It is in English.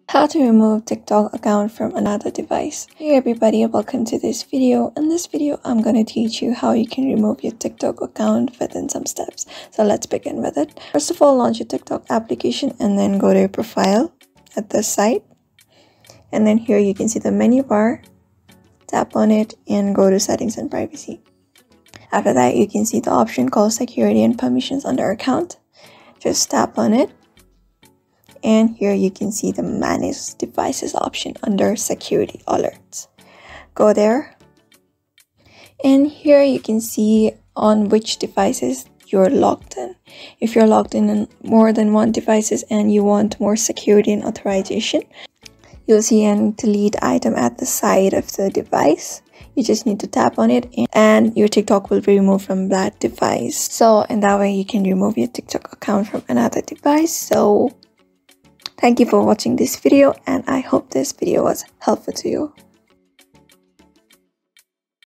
How to remove TikTok account from another device. Hey everybody, welcome to this video. In this video, I'm going to teach you how you can remove your TikTok account within some steps. So let's begin with it. First of all, launch your TikTok application and then go to your profile at this side. And then here you can see the menu bar. Tap on it and go to settings and privacy. After that, you can see the option called security and permissions under account. Just tap on it. And here you can see the manage devices option under security alerts. Go there. And here you can see on which devices you're logged in. If you're logged in more than one devices and you want more security and authorization, you'll see an delete item at the side of the device. You just need to tap on it and your TikTok will be removed from that device. So in that way you can remove your TikTok account from another device. So thank you for watching this video and I hope this video was helpful to you.